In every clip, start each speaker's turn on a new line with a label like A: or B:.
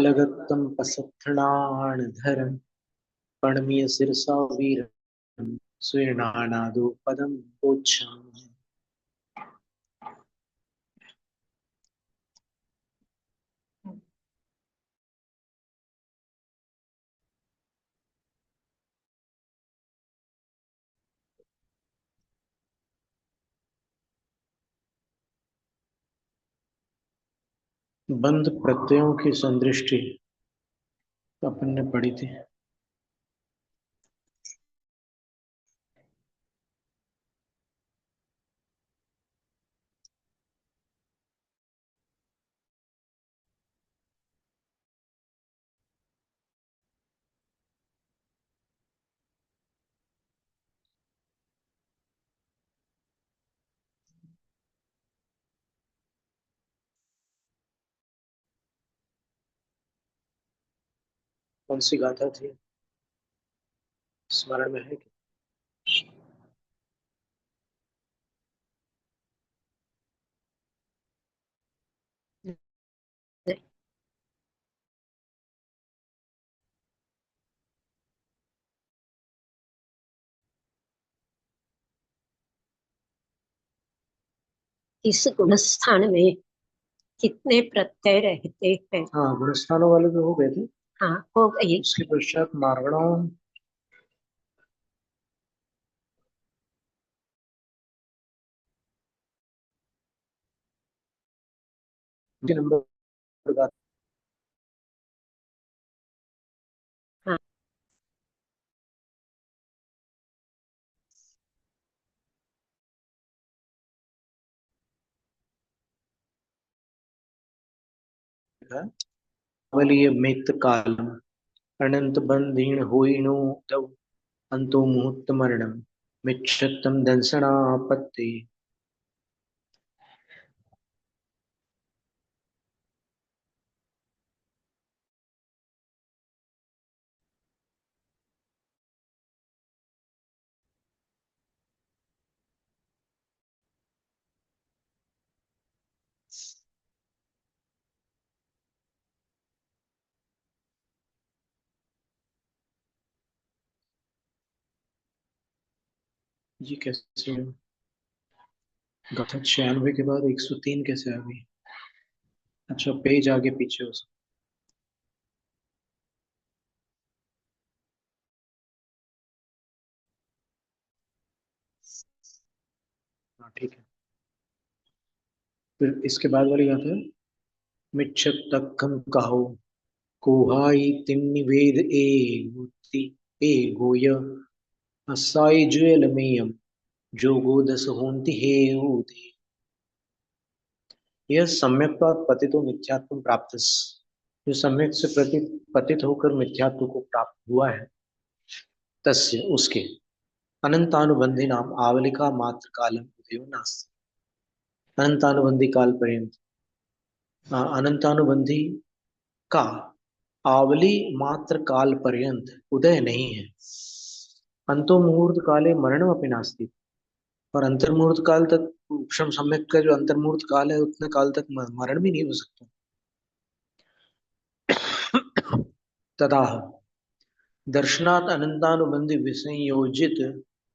A: अलगत्तम पसत्नाणधरम प्रणमीय शिरसा वीरम स्वीर्णानादो पदम पोच्छामि। बंध प्रत्ययों की संदृष्टि अपन ने पढ़ी थी। कौन सी गाथा थी, स्मरण में है क्या?
B: इस गुणस्थान में कितने प्रत्यय रहते हैं?
A: हाँ, गुणस्थानों वाले तो हो गए थे।
B: हाँ, हो गई।
A: उसके पश्चात मार्गणाओं के नंबर का
B: हाँ,
A: था। वलीय मित कालम अनंत बंधीण होइनो तव अंतो मुहूर्त मरणम मिच्छतम दंसनापत्ति। ये कैसे हुआ? गाथा 96 के बाद 103 कैसे आ गई? अच्छा, पेज आगे पीछे हो सकता। हाँ, ठीक है। फिर इसके बाद वाली गाथा है, मिच्छत तक्कम कहो कोहाई तिन्निवेद ए गुति ए गोय असाई ज्वेलमेयम जोगो दस होन्ति हे ऊते। यह सम्यक्त्वात् पतितो मिथ्यात्व प्राप्त, जो सम्यक से पतित होकर मिथ्यात्व को प्राप्त हुआ है, तस्य उसके अनंतानुबंधी नाम आवलिका मात्र कालम उदयो नास्ति। अनंतानुबंधी काल पर्यंत अनंतानुबंधी का आवली मात्र काल पर्यंत उदय नहीं है। अंतो मुहूर्त काले मरणम अपि नास्ति, और अंतर्मुहूर्त काल तक, क्षम सम्यक का जो अंतर्मुहूर्त काल है उतने काल तक मरण भी नहीं हो सकता। तदाह दर्शनात् अनंतानुबंधी विसंयोजित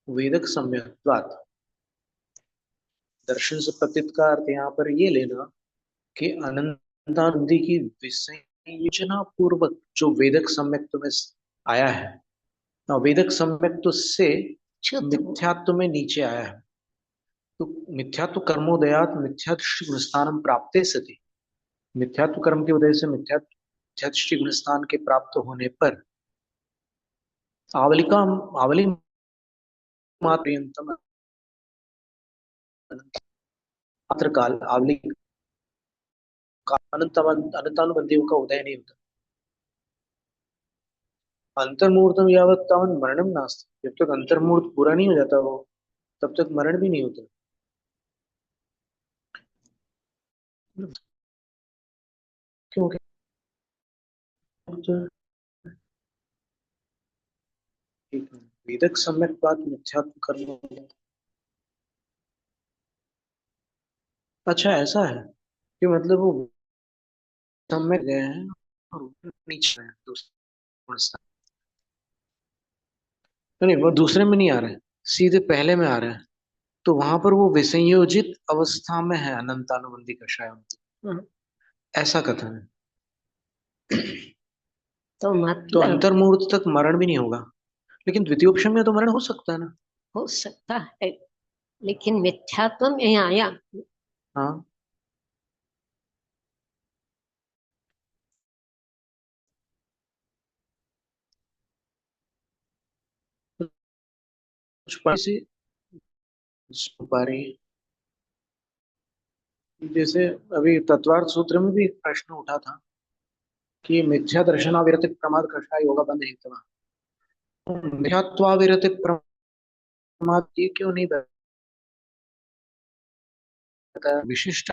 A: वेदक सम्यक्त्वात्। दर्शन से प्रतीत का अर्थ यहाँ पर ये लेना कि अनंतानुबंधी की विसंयोजना पूर्वक जो वेदक सम्यक्त्व में आया है, वेदक सम्यक्त्व से मिथ्यात्व में नीचे आया है। तो मिथ्यात्व कर्मोदयात मिथ्यादृष्टि गुणस्थानम प्राप्ते सति, मिथ्यात्व कर्म के उदय से मिथ्यादृष्टि गुणस्थान के प्राप्त होने पर आवलिका आवली मात्र मात्र काल आवली का अनंतानुबंधियों का उदय नहीं होता। अंतर्मुहूर्तम यावत तावन मरणम नास्ति, जब तक अंतर्मुहूर्त पूरा नहीं हो जाता वो, तब तक मरण भी नहीं होता। क्योंकि वेदक सम्यक बात मिथ्यात्व कर्म। अच्छा, ऐसा है कि मतलब वो सम्यक गए हैं और नीचे है दूसरे स्थान। नहीं, वो दूसरे में नहीं आ रहे हैं, सीधे पहले में आ रहे हैं। तो वहां पर वो विसंयोजित अवस्था में है अनंतानुबंधी कषाय उनकी,
B: हाँ,
A: ऐसा कथन है।
B: तो
A: तो
B: मतलब
A: अंतर्मुहूर्त तक मरण भी नहीं होगा, लेकिन द्वितीयोपशम में तो मरण हो सकता है ना।
B: हो सकता है, लेकिन मिथ्यात्व में आया।
A: हाँ, कुछ से पा रही है। जैसे अभी तत्वार्थ सूत्र में भी एक प्रश्न उठा था कि मिथ्या दर्शनाविरति प्रमाद कषाय योगा बंद हितवा, मिथ्यात्वाविरति प्रमाद ये क्यों नहीं बताया? विशिष्ट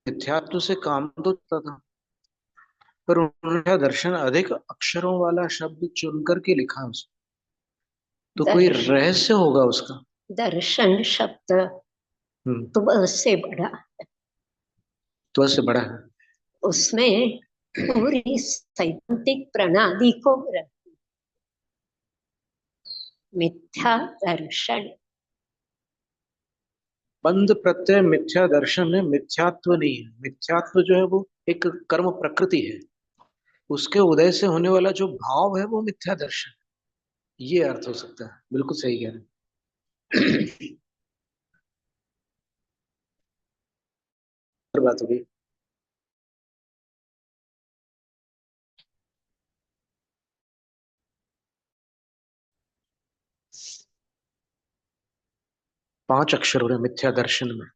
A: मिथ्यात्व से काम तो होता था, पर उन्होंने दर्शन अधिक अक्षरों वाला शब्द चुन करके लिखा उसको, तो कोई
B: दर्श
A: रहस्य होगा उसका।
B: दर्शन शब्द
A: हम्म,
B: तो से बड़ा,
A: तो उससे बड़ा है।
B: उसमें पूरी सैद्धांतिक प्रणाली को मिथ्या दर्शन।
A: बंध प्रत्यय मिथ्या दर्शन है, मिथ्यात्व नहीं है। मिथ्यात्व जो है वो एक कर्म प्रकृति है, उसके उदय से होने वाला जो भाव है वो मिथ्या दर्शन, ये अर्थ हो सकता है। बिल्कुल सही कह रहे हैं। और बात होगी। 5 अक्षर हो रहे हैं मिथ्या दर्शन में,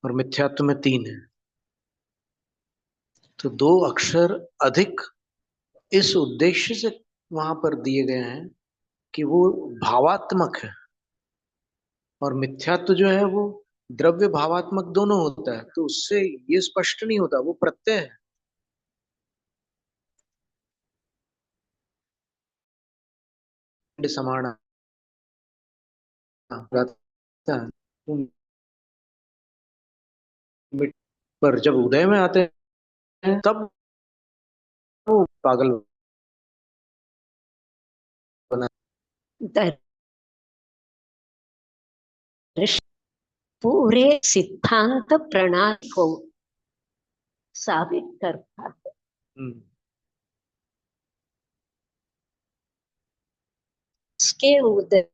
A: और मिथ्यात्व में 3 है। तो 2 अक्षर अधिक इस उद्देश्य से वहां पर दिए गए हैं कि वो भावात्मक है, और मिथ्यात्व जो है वो द्रव्य भावात्मक दोनों होता है, तो उससे ये स्पष्ट नहीं होता वो प्रत्यय है। समान रहता है। पर जब उदय में आते हैं तब वो पागल बना।
B: दर्शन पूरे सिद्धांत प्रणाली को साबित करता है।
A: हम्म,
B: उसके उदय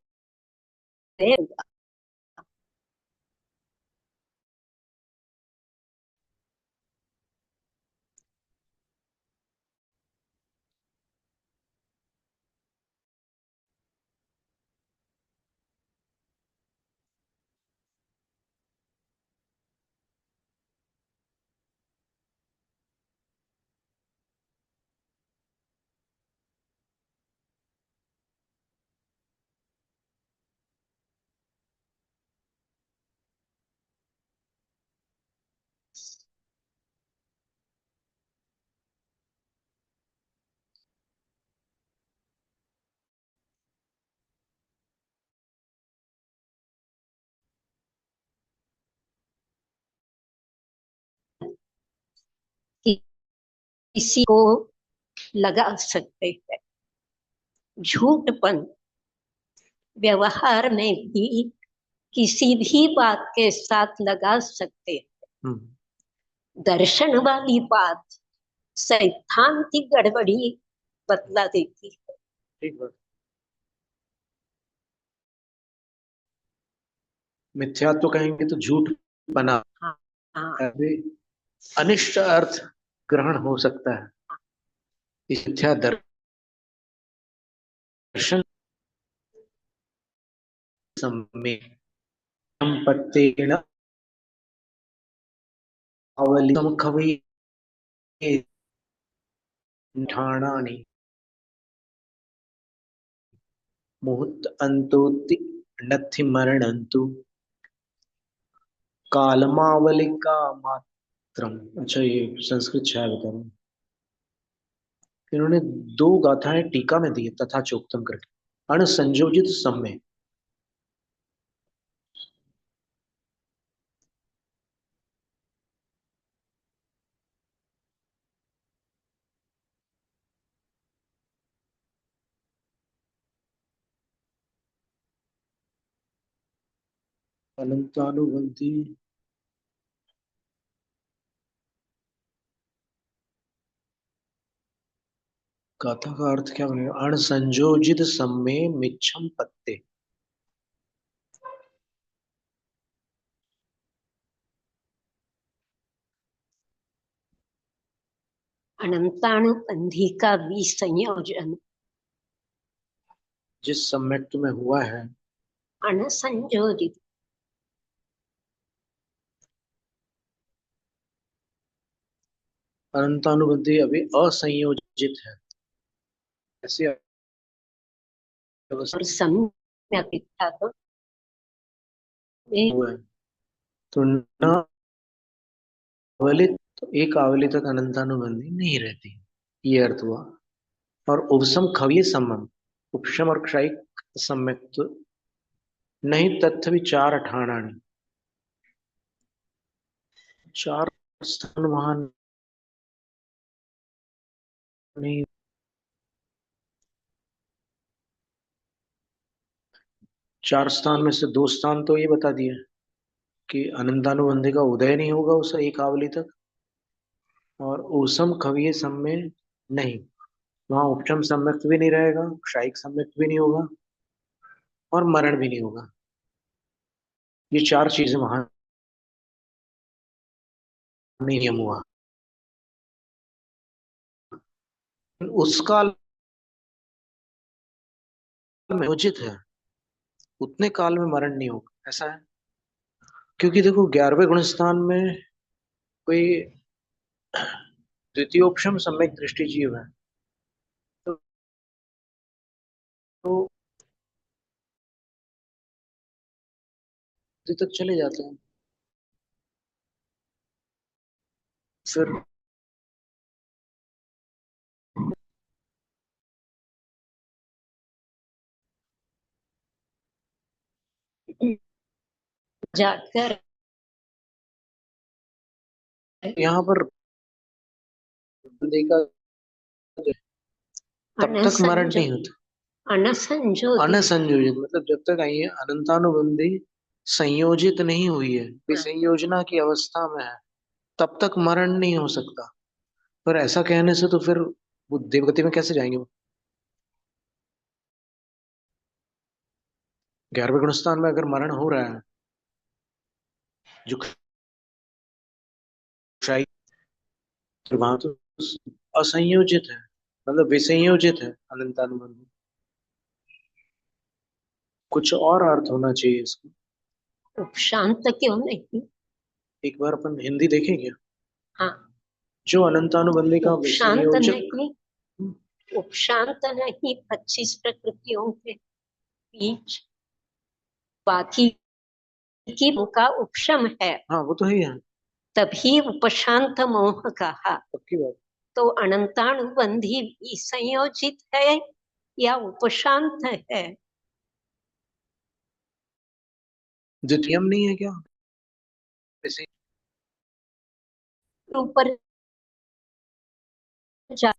B: किसी को लगा सकते हैं। झूठपन व्यवहार में भी किसी भी बात के साथ लगा सकते हैं।
A: हम्म,
B: दर्शन वाली बात सैद्धांतिक गड़बड़ी बतला देती है।
A: ठीक बात। मिथ्यात्व कहेंगे तो झूठ बना,
B: हाँ हाँ,
A: अभी अनिष्ट अर्थ ग्रहण हो सकता है। इस मिथ्या दर्शन सम्मेय संपत्तेन अवलि समखवि ठाणानि मुहूर्त अंतोति नथि मरणंतु कालमावलिका मात्रम। अच्छा, ये संस्कृत शायद बता रहा हूँ। इन्होंने 2 गाथाएं टीका में दी है तथा चोक्तम करके, अण संयोजित सम्य। अनंतानुबंधी गाथा का अर्थ क्या बनेगा? अणसंयोजित सम्मे मिच्छम पत्ते।
B: अनंतानुबंधी का विसंयोजन
A: जिस सम्यक्त में हुआ है।
B: अणसंयोजित
A: अनंतानुबंधी अभी असंयोजित है, ऐसी
B: और
A: अवस्था
B: सम्यक इच्छा तो
A: हुआ है। तो न आवलित, तो एक आवली तक अनंतानुबंधी नहीं रहती, ये अर्थ हुआ। और उपसम खवीय सम्म, उपशम और क्षयिक सम्यक्त नहीं तत्व विचार ठाणानि, चार स्थान वहां नहीं। चार स्थान में से दो स्थान तो ये बता दिए कि अनंतानुबंधी का उदय नहीं होगा उस एक आवली तक, और ऊसम खवीय सम में नहीं, वहां उपशम सम्यक्त भी नहीं रहेगा, क्षयिक सम्यक्त भी नहीं होगा, और मरण भी नहीं होगा। ये चार चीजें वहां नियम हुआ। उस काल में उचित है, उतने काल में मरण नहीं होगा, ऐसा है। क्योंकि देखो 11वें गुणस्थान में कोई द्वितीयोपशम सम्यक दृष्टि जीव है, तो, तो तक चले जाते हैं। फिर
B: जाकर
A: यहाँ पर देखा, तब तक मरण नहीं होता।
B: अनसंयोजित
A: अनसंयोजित मतलब जब तक आई है अनंतानुबंधी संयोजित नहीं हुई है, विसंयोजना की अवस्था में है, तब तक मरण नहीं हो सकता। पर ऐसा कहने से तो फिर वो देवगति में कैसे जाएंगे वो? 11वें गुणस्थान में अगर मरण हो रहा है, जो क्षय, तो वहां तो असंयोजित है, मतलब विसंयोजित है अनंतानुबंधी। कुछ और अर्थ होना चाहिए इसको।
B: उपशांत क्यों नहीं?
A: एक बार अपन हिंदी देखेंगे।
B: हाँ,
A: जो अनंतानुबंधी का
B: उपशांत
A: विसंयोजक।
B: नहीं, उपशांत नहीं 25 प्रकृतियों के बीच, बाकी की उनका उपशम है,
A: हाँ वो तो है ही है,
B: तभी उपशांत मोह कहा।
A: पक्की बात।
B: तो अनंतानुबंधी भी संयोजित है या उपशांत है?
A: द्वितीयम नहीं है क्या? वैसे
B: ऊपर जा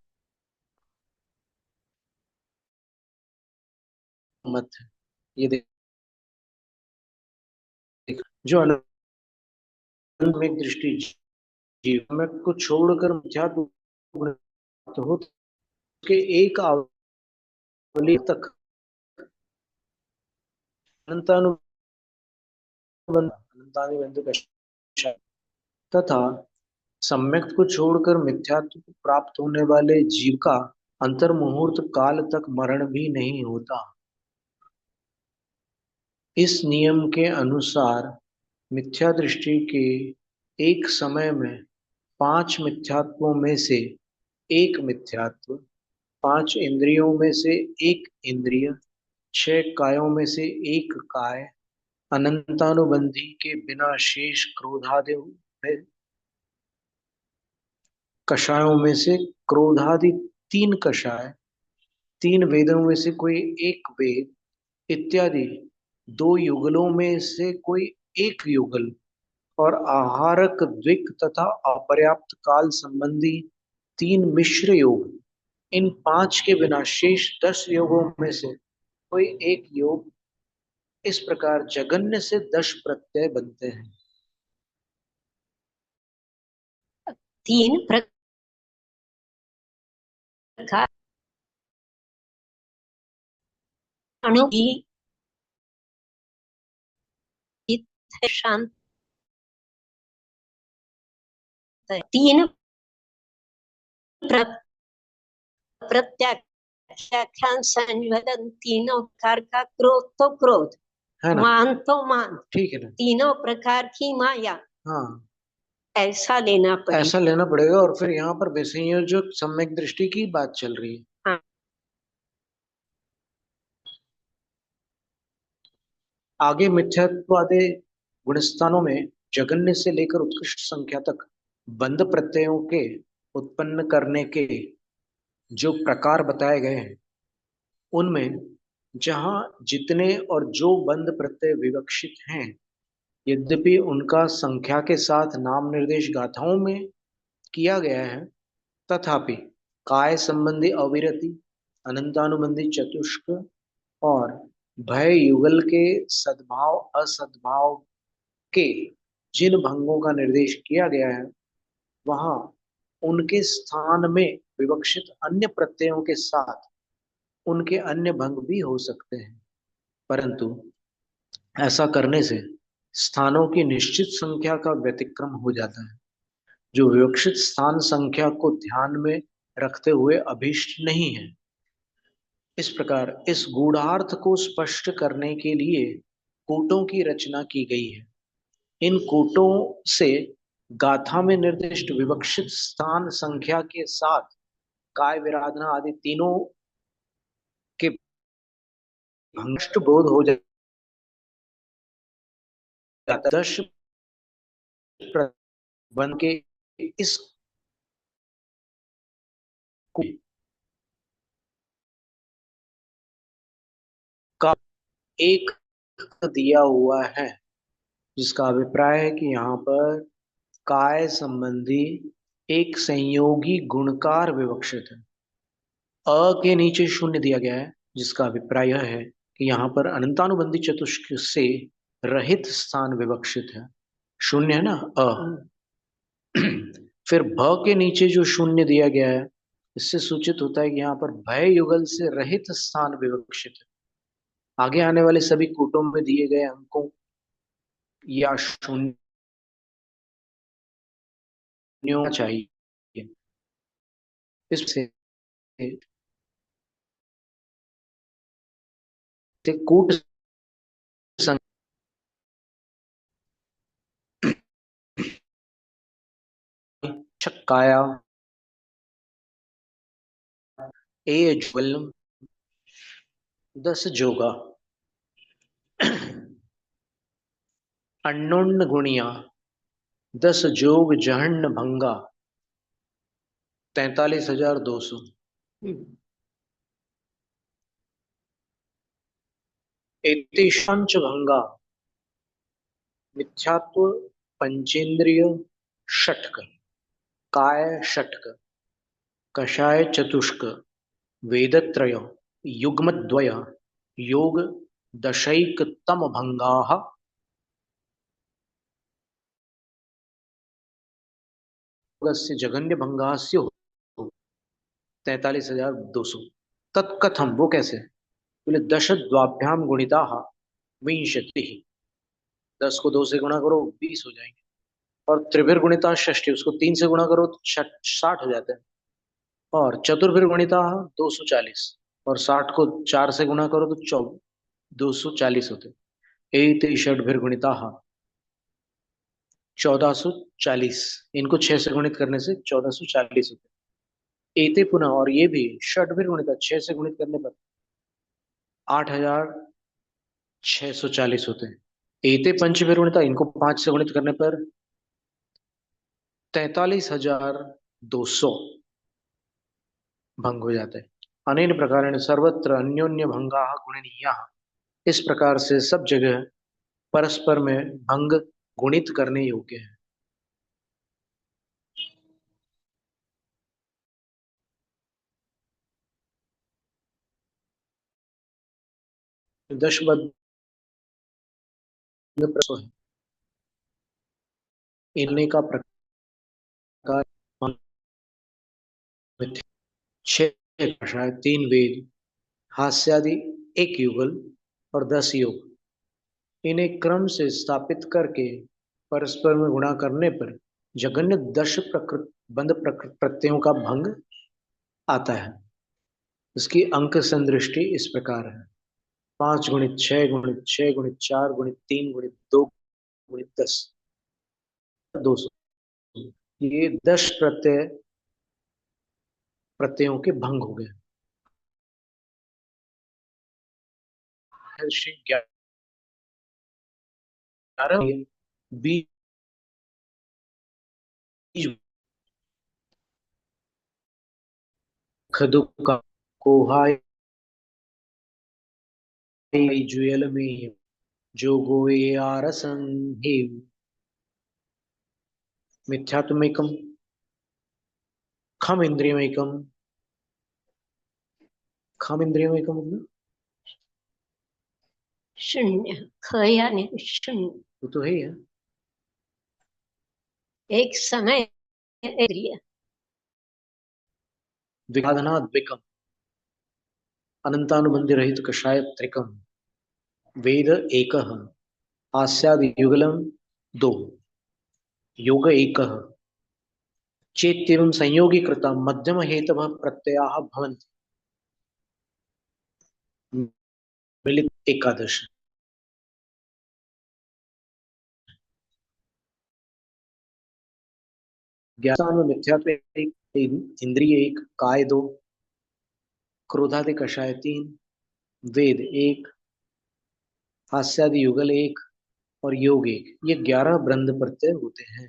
A: मत है, ये देख जो अनंत में एक दृष्टि जीव में को छोड़कर मिथ्यात्व प्राप्त हो, के एक आवली तक अनंतानुबंध, अनंतानुबंध का शब्द, तथा सम्यक्त को छोड़कर मिथ्यात्व को प्राप्त होने वाले जीव का अंतर्मुहूर्त काल तक मरण भी नहीं होता। इस नियम के अनुसार मिथ्या दृष्टि के एक समय में पांच मिथ्यात्वों में से एक मिथ्यात्व, पांच इंद्रियों में से एक इंद्रिय, छह कायों में से एक काय, अनंतानुबंधी के बिना शेष क्रोधादि कषायों में से क्रोधादि तीन कषाय, तीन वेदों में से कोई एक वेद इत्यादि, दो युगलों में से कोई एक युगल, और आहारक द्विक तथा अपर्याप्त काल संबंधी तीन मिश्र योग, इन पांच के बिना शेष 10 योगों में से कोई एक योग इस प्रकार जगन्य से 10 प्रत्यय बनते हैं।
B: 3 प्रकार अणु की शांत 3 प्रत्याख्यान संवेदन, तीनों प्रकार का क्रोध तो क्रोध,
A: है ना?
B: मान तो मान,
A: ठीक है ना?
B: तीनों प्रकार की माया,
A: हाँ,
B: ऐसा लेना पड़ेगा।
A: ऐसा लेना पड़ेगा। और फिर यहाँ पर विषययोजक सम्यक दृष्टि की बात चल रही है।
B: हाँ।
A: आगे मिथ्यात्वादे गुणस्थानों में जगन्य से लेकर उत्कृष्ट संख्या तक बंध प्रत्ययों के उत्पन्न करने के जो प्रकार बताए गए हैं, उनमें जहां जितने और जो बंध प्रत्यय विवक्षित हैं, यद्यपि उनका संख्या के साथ नाम निर्देश गाथाओं में किया गया है, तथापि काय संबंधी अविरति, अनंतानुबंधी चतुष्क और भय युगल के सद्भाव असद्भाव के जिन भंगों का निर्देश किया गया है, वहां उनके स्थान में विवक्षित अन्य प्रत्ययों के साथ उनके अन्य भंग भी हो सकते हैं, परंतु ऐसा करने से स्थानों की निश्चित संख्या का व्यतिक्रम हो जाता है, जो विवक्षित स्थान संख्या को ध्यान में रखते हुए अभीष्ट नहीं है। इस प्रकार इस गूढ़ार्थ को स्पष्ट करने के लिए कूटों की रचना की गई है। इन कूटों से गाथा में निर्दिष्ट विवक्षित स्थान संख्या के साथ काय विराधना आदि तीनों के भंगष्ट बोध हो जाता है। 10 बन के इस का एक दिया हुआ है, जिसका अभिप्राय है कि यहाँ पर काय संबंधी एक संयोगी गुणकार विवक्षित है। अ के नीचे शून्य दिया गया है, जिसका अभिप्राय यह है कि यहाँ पर अनंतानुबंधी चतुष्क से रहित स्थान विवक्षित है। शून्य है ना, अ। फिर भ के नीचे जो शून्य दिया गया है, इससे सूचित होता है कि यहाँ पर भय युगल से रहित स्थान विवक्षित है। आगे आने वाले सभी कूटों में दिए गए अंकों या शून्यों चाहिए। इससे कूट काया ए ज्वलम 10 जोगा अन्नोन्न गुणिया 10 जोग जहन्न भंगा 43,200। एतेषांच भंगा मिथ्यात्व पंचेंद्रिय षटक, काय षटक, कषाय चतुष्क, वेदत्रय, युग्मद्वय, योग दशैकतम भंगाः योगस्य जघन्य भंगाः स्युः 43,200। तत्कथम, वो कैसे? बोले दश द्वाभ्याम गुणिता विंशति, 10 को 2 से गुणा करो 20 हो जाएंगे। और त्रिभिर गुणिता षष्ठी, उसको 3 से गुणा करो तो 60 हो जाते हैं। और चतुर्भिर गुणिता 240, और 60 को 4 से गुणा करो तो 240 होते। एते षड्भिर गुणिता 1440, इनको 6 से गुणित करने से 1440 होते। एते पुनः, और ये भी षड्भिर गुणिता 6 से गुणित करने पर 8,640 होते हैं। एते पंचभिर गुणिता, इनको 5 से गुणित करने पर 43,200 भंग हो जाते हैं। अनेन प्रकार सर्वत्र अन्योन्य भंगा गुणनीया, इस प्रकार से सब जगह परस्पर में भंग गुणित करने योग्य है। दशमद प्रसव है। इनने का प्रकार छह भाषाएं, तीन वेद, हास्यादि एक युगल और 10 योग। इन्हें क्रम से स्थापित करके परस्पर में गुणा करने पर जघन्य दश प्रकृत बंध प्रकृत प्रत्ययों का भंग आता है। इसकी अंक संदृष्टि इस प्रकार है: 5 गुणित 6 गुणित 6 गुणित 3 गुणित 2 गुणित 10, 200। ये 10 प्रत्ययों के भंग हो गए। श्री 11 बीज खदुका कोहाय जुयल में जो गोए आरसं हेव मिथ्यात्मेकम खम इंद्रियमेकम। खम इंद्रियमेकम मतलब
B: शून्य। ख यानी शून्य।
A: वो तो है ही है।
B: एक समय इंद्रिय।
A: विघाधनाद्विकम अनंतानुबंध रहित कषाय त्रिकम वेद एकः आस्याद युगलम 2 योग एकः चेत्येवं संयोगी कृता मध्यम हेतवः प्रत्ययाः भवन्ति मिलित एकादश। ज्ञान में मिथ्यात्व एक, इंद्रिय एक, काय 2, क्रोधादि कषाय 3, वेद एक, हास्यादि युगल एक और योग एक। ये 11 ब्रंद प्रत्यय होते हैं।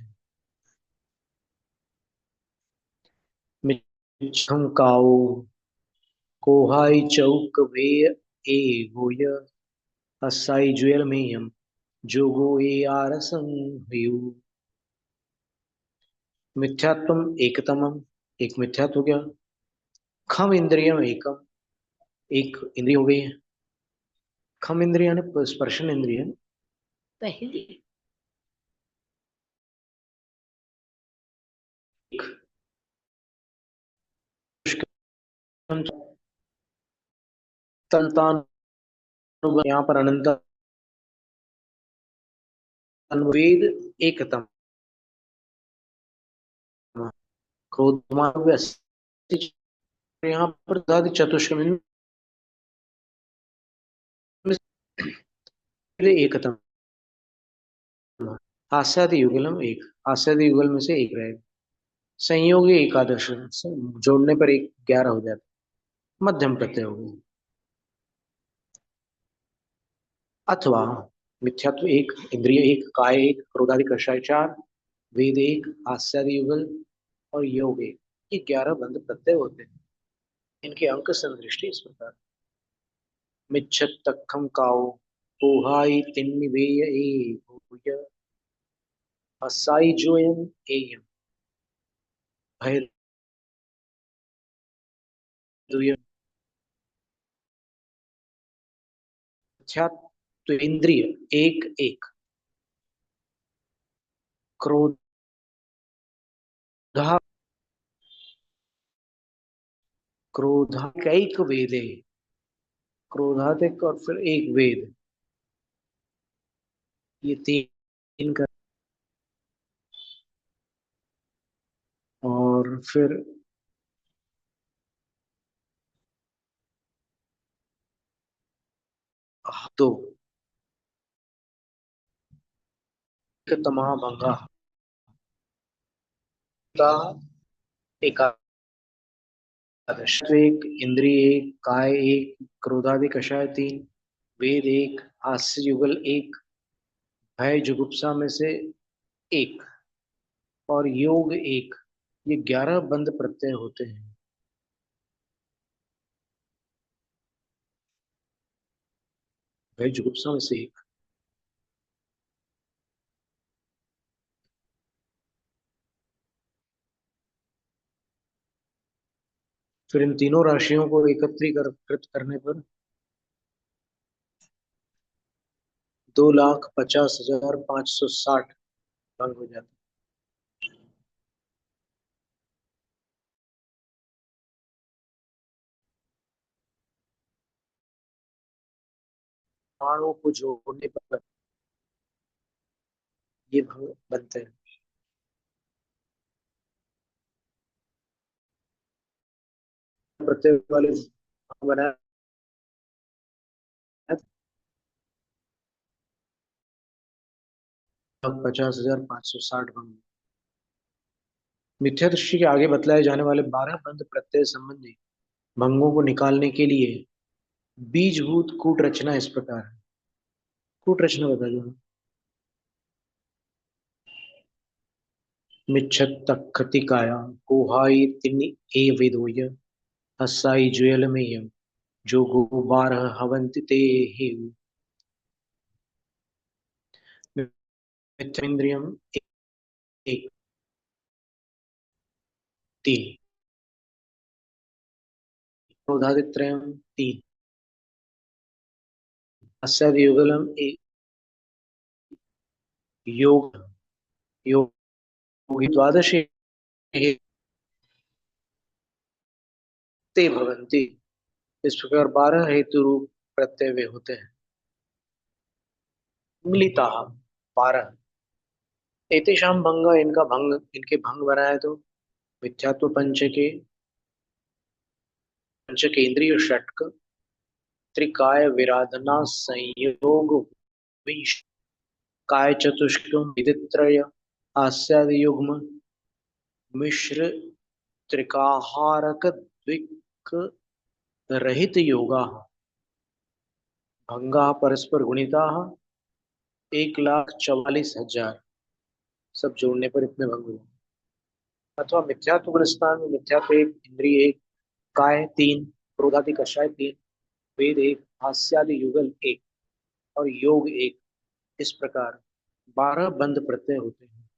A: मिच्छम काओ कोहाई चौक वे ए गोय असाई जुयल मेयम जोगो ए आरसं हयु। मिथ्यात्वम एकतमम, एक मिथ्यात्व हो गया। खम इंद्रियम एकम, एक इंद्रिय हो गई है। खम इंद्रिय यानी स्पर्शन इंद्रिय।
B: पहली।
A: तंतान यहाँ पर अनंत वेद एकतम क्रोध यहाँ पर चतुष्क एकतम हास्यादि युगलम एक, हास्यादि युगल में से एक रहेगा। संयोगी एकादश से जोड़ने पर एक 11 हो जाता, मध्यम प्रत्यय हो गया। अथवा मिथ्यात्व एक, इंद्रिय एक, काय एक, क्रोधादि कषाय 4, वेद एक, हास्यादि युगल और योग एक। ये 11 बंद प्रत्यय होते हैं। इनके अंक संदृष्टि इस प्रकार: मिच्छत तखम काओ पोहाई तिन्नि वेय ए भूय असाई जोयम एयम भय दुयम। मिथ्यात्व इंद्रिय एक एक, क्रोधा क्रोधाकैक वेदे, क्रोधातिक और फिर एक वेद, ये तीन का। और फिर दो तमहा भंगा एकादश। एक, इंद्रिय एक, काय एक, क्रोधादि कषाय 3, वेद एक, हास्य युगल एक, भय जुगुप्सा में से एक और योग एक। ये 11 बंद प्रत्यय होते हैं। भय जुगुप्सा में से एक। फिर इन तीनों राशियों को एकत्रीकृत करने पर 2,50,560 भंग हो जाता है। अणुओं को जोड़ने पर ये भंग बनते हैं। प्रत्येक वाले भंग बनाया 50,560 भंग। मिथ्या दृष्टि के आगे बतलाए जाने वाले 12 बंध प्रत्यय संबंधी भंगों को निकालने के लिए बीजभूत कूट रचना इस प्रकार है। कूट रचना बता दो। मिच्छत्तखतिकाया कोहाई तिन्नि ए वेदोय हस्साई ज्वेलमेयम जो गो बारह हवंति ते हेउ। मिथ्येन्द्रियम एक, तीन, क्रोधादित्रयम तीन, अस्यादियुगलम एक, योग योगी द्वादश ते भवन्ति। इस प्रकार 12 हेतु रूप प्रत्यय वे होते हैं। मिलिता 12 एतेषां भंग, इनका भंग, इनके भंग बनाए तो मिथ्यात्व पंच केंद्रीय षटक त्रिकाय विराधना संयोग विंश काय चतुष्कम विदित्रय आस्यादि युग्म मिश्र त्रिकाहारक द्विक रहित योगा भंगा परस्पर गुणिता 1,44,000 सब जोड़ने पर इतने भंग हुए। अथवा मिथ्यात्व गुणस्थान में मिथ्यात्व एक, इंद्रिय एक, काय तीन, क्रोधादि कषाय तीन, वेद एक, हास्यादि युगल एक और योग एक। इस प्रकार 12 बंद प्रत्यय होते हैं।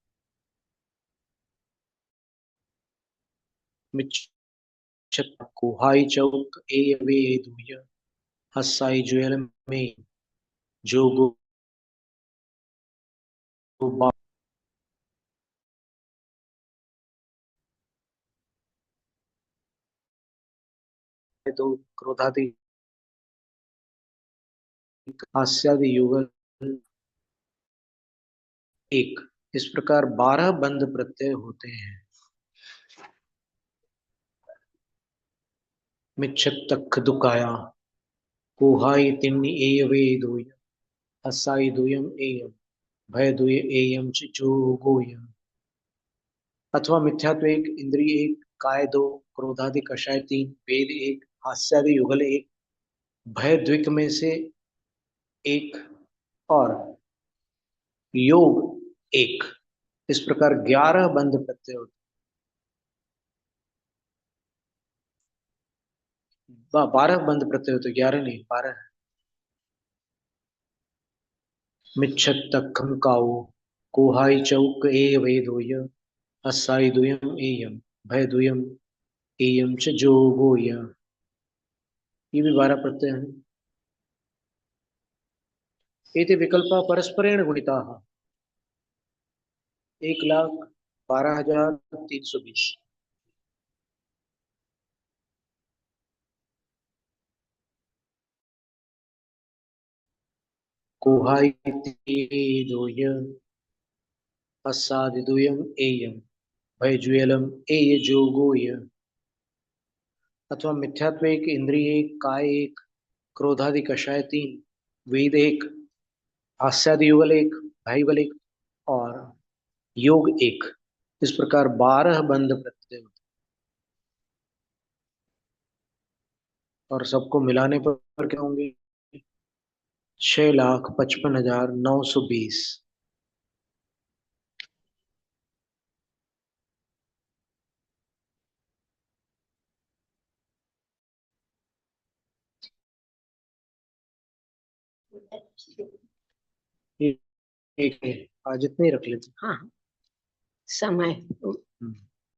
A: मिच्छत कुहाई चौक ए वे दुय हस्साई ज्वेल में जोगो बा दो क्रोधादि हास्यादि युगल एक। इस प्रकार 12 बंद प्रत्यय होते हैं। मिच्छत दुकाया कोहाई तिन्नि एयवे दुय हस्साई दुयम एयम भय दुय एयम च जोगोय। अथवा मिथ्यात्व एक, इंद्रिय एक, काय दो, क्रोधादि कषाय तीन, वेद एक, हास्यादि युगल एक, भय द्विक में से एक और योग एक। इस प्रकार 11 बंद प्रत्यय होते 12 बंद प्रत्यय होते, 11 नहीं 12। मिच्छत तखम काऊ कोहाई चौक ए वेदोय हस्साई दुयम एयम भय दुयम एयम च जोगोय। ये भी 12 प्रत्यय हैं। एते विकल्पा परस्परेण गुणिता 1,12,320। कोहाई दोय हस्सादिदुयम एयम भयजुएलम एय जोगोय। अथवा मिथ्यात्व एक, इंद्रिय एक, काय एक, क्रोधादि कषाय तीन, वेद एक, हास्यादि युगल एक, भाईबल एक और योग एक। इस प्रकार 12 बंद प्रत्यय होते हैं। और सबको मिलाने पर क्या होंगे? 6,55,920। एक आज इतने ही रख लेते।
B: हाँ, समय
A: हैं।